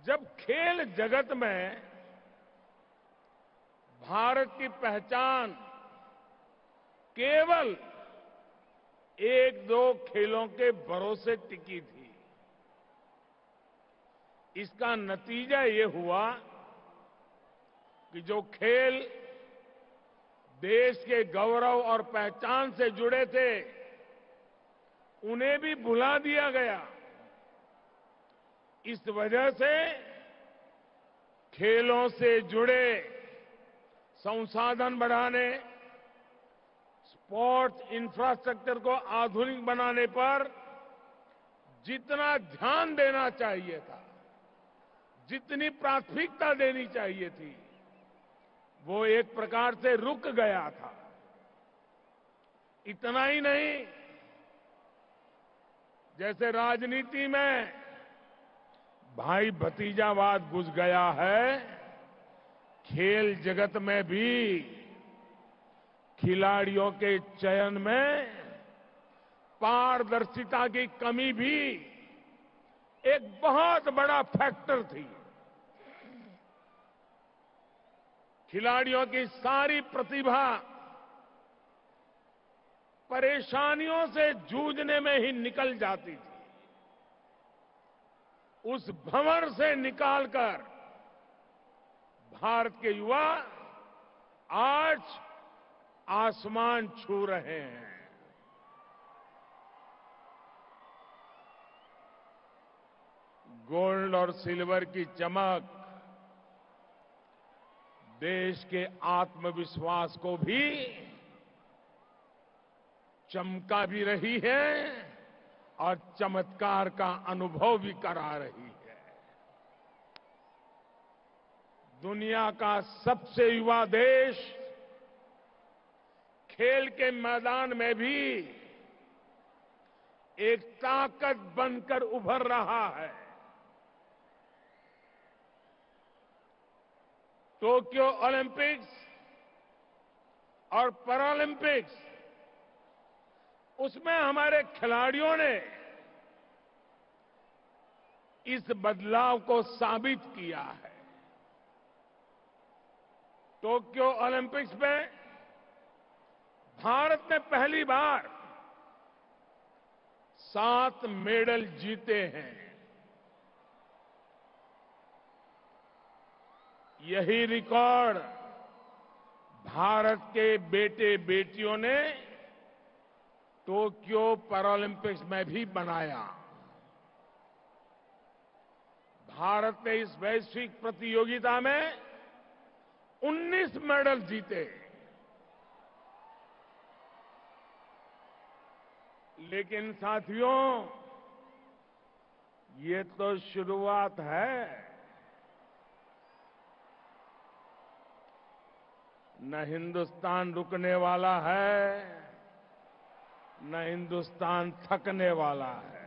जब खेल जगत में भारत की पहचान केवल एक दो खेलों के भरोसे टिकी थी, इसका नतीजा ये हुआ कि जो खेल देश के गौरव और पहचान से जुड़े थे उन्हें भी भुला दिया गया। इस वजह से खेलों से जुड़े संसाधन बढ़ाने, स्पोर्ट्स इंफ्रास्ट्रक्चर को आधुनिक बनाने पर जितना ध्यान देना चाहिए था, जितनी प्राथमिकता देनी चाहिए थी, वो एक प्रकार से रुक गया था। इतना ही नहीं, जैसे राजनीति में भाई भतीजावाद घुस गया है, खेल जगत में भी खिलाड़ियों के चयन में पारदर्शिता की कमी भी एक बहुत बड़ा फैक्टर थी। खिलाड़ियों की सारी प्रतिभा परेशानियों से जूझने में ही निकल जाती थी। उस भंवर से निकालकर भारत के युवा आज आसमान छू रहे हैं। गोल्ड और सिल्वर की चमक देश के आत्मविश्वास को भी चमका भी रही है और चमत्कार का अनुभव भी करा रही है। दुनिया का सबसे युवा देश खेल के मैदान में भी एक ताकत बनकर उभर रहा है। टोक्यो ओलंपिक्स और पैरालंपिक्स, उसमें हमारे खिलाड़ियों ने इस बदलाव को साबित किया है। टोक्यो ओलंपिक्स में भारत ने पहली बार 7 मेडल जीते हैं। यही रिकॉर्ड भारत के बेटे बेटियों ने टोक्यो पैरालंपिक्स में भी बनाया। भारत ने इस वैश्विक प्रतियोगिता में 19 मेडल जीते। लेकिन साथियों, ये तो शुरुआत है। न हिंदुस्तान रुकने वाला है, न हिंदुस्तान थकने वाला है।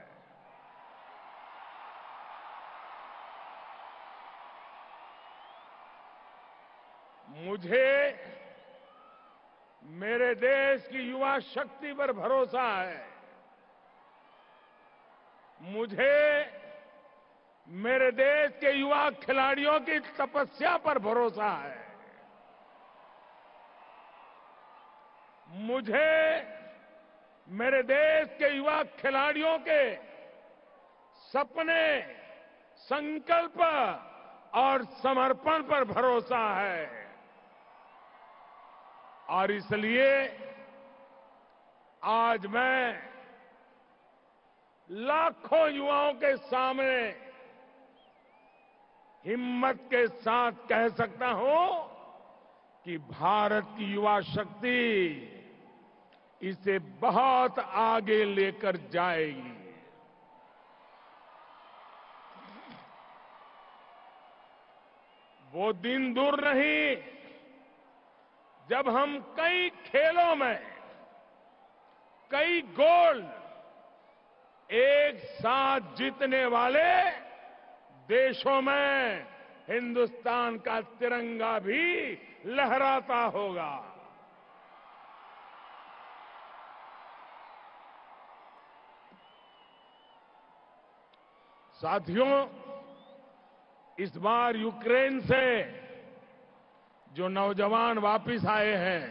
मुझे मेरे देश की युवा शक्ति पर भरोसा है। मुझे मेरे देश के युवा खिलाड़ियों की तपस्या पर भरोसा है। मुझे मेरे देश के युवा खिलाड़ियों के सपने, संकल्प और समर्पण पर भरोसा है। और इसलिए आज मैं लाखों युवाओं के सामने हिम्मत के साथ कह सकता हूं कि भारत की युवा शक्ति इसे बहुत आगे लेकर जाएगी। वो दिन दूर नहीं जब हम कई खेलों में कई गोल्ड एक साथ जीतने वाले देशों में हिंदुस्तान का तिरंगा भी लहराता होगा। साथियों, इस बार यूक्रेन से जो नौजवान वापस आए हैं,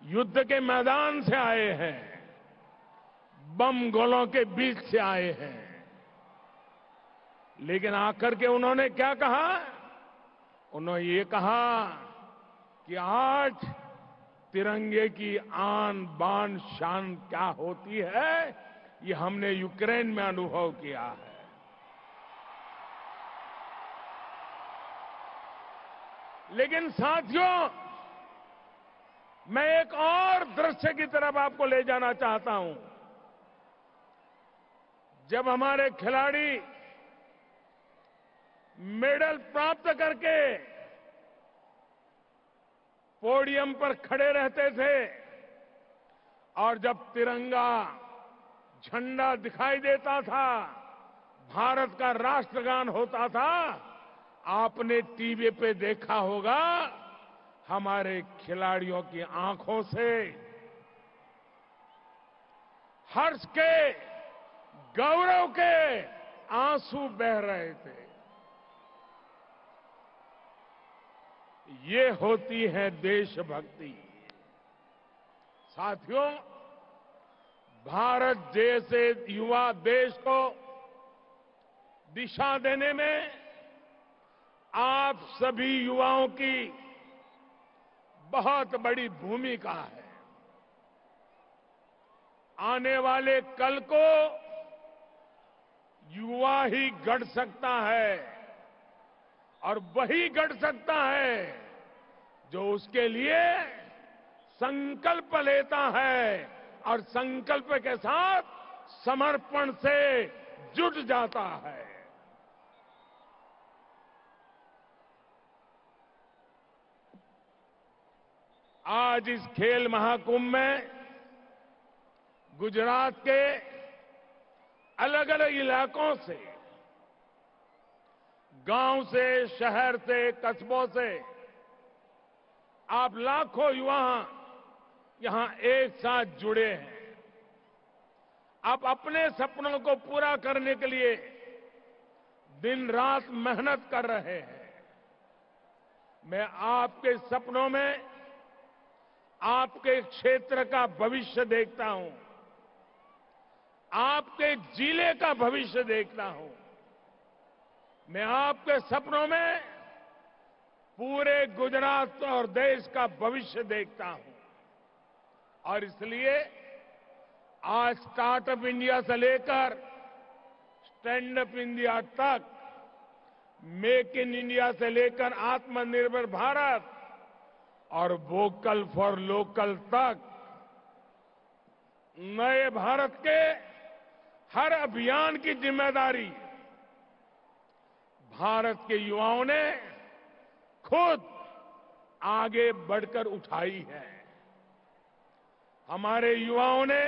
युद्ध के मैदान से आए हैं, बम गोलों के बीच से आए हैं, लेकिन आकर के उन्होंने क्या कहा? उन्होंने ये कहा कि आज तिरंगे की आन बान शान क्या होती है, ये हमने यूक्रेन में अनुभव किया है। लेकिन साथियों, मैं एक और दृश्य की तरफ आपको ले जाना चाहता हूं। जब हमारे खिलाड़ी मेडल प्राप्त करके पोडियम पर खड़े रहते थे और जब तिरंगा झंडा दिखाई देता था, भारत का राष्ट्रगान होता था, आपने टीवी पे देखा होगा, हमारे खिलाड़ियों की आंखों से हर्ष के, गौरव के आंसू बह रहे थे। ये होती है देशभक्ति। साथियों, भारत जैसे युवा देश को दिशा देने में आप सभी युवाओं की बहुत बड़ी भूमिका है। आने वाले कल को युवा ही गढ़ सकता है, और वही गढ़ सकता है जो उसके लिए संकल्प लेता है और संकल्प के साथ समर्पण से जुट जाता है। आज इस खेल महाकुंभ में गुजरात के अलग अलग इलाकों से, गांव से, शहर से, कस्बों से आप लाखों युवा यहां एक साथ जुड़े हैं। आप अपने सपनों को पूरा करने के लिए दिन रात मेहनत कर रहे हैं। मैं आपके सपनों में आपके क्षेत्र का भविष्य देखता हूं, आपके जिले का भविष्य देखता हूं। मैं आपके सपनों में पूरे गुजरात और देश का भविष्य देखता हूं। और इसलिए आज स्टार्टअप इंडिया से लेकर स्टैंड अप इंडिया तक, मेक इन इंडिया से लेकर आत्मनिर्भर भारत और वोकल फॉर लोकल तक, नए भारत के हर अभियान की जिम्मेदारी भारत के युवाओं ने खुद आगे बढ़कर उठाई है। हमारे युवाओं ने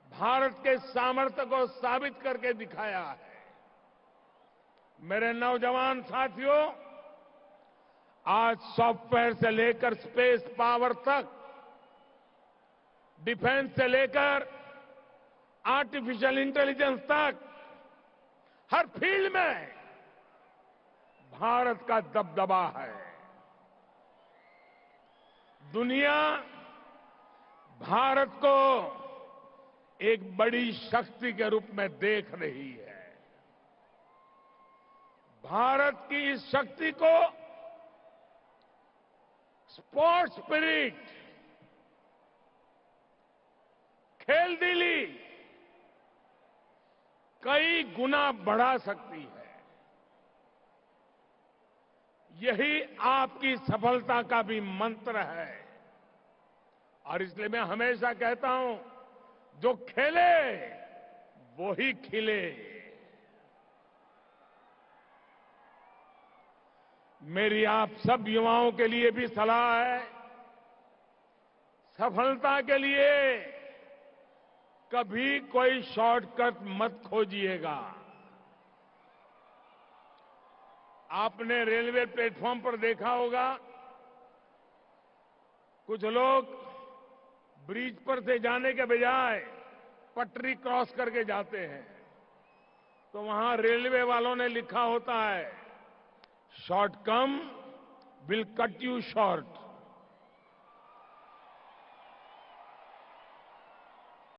भारत के सामर्थ्य को साबित करके दिखाया है। मेरे नौजवान साथियों, आज सॉफ्टवेयर से लेकर स्पेस पावर तक, डिफेंस से लेकर आर्टिफिशियल इंटेलिजेंस तक, हर फील्ड में भारत का दबदबा है। दुनिया भारत को एक बड़ी शक्ति के रूप में देख रही है। भारत की इस शक्ति को स्पोर्ट्स स्पिरिट, खेलदिली कई गुना बढ़ा सकती है। यही आपकी सफलता का भी मंत्र है। और इसलिए मैं हमेशा कहता हूं, जो खेले वो ही खिले। मेरी आप सब युवाओं के लिए भी सलाह है, सफलता के लिए कभी कोई शॉर्टकट मत खोजिएगा। आपने रेलवे प्लेटफॉर्म पर देखा होगा, कुछ लोग ब्रिज पर से जाने के बजाय पटरी क्रॉस करके जाते हैं। तो वहां रेलवे वालों ने लिखा होता है, short come will cut you short.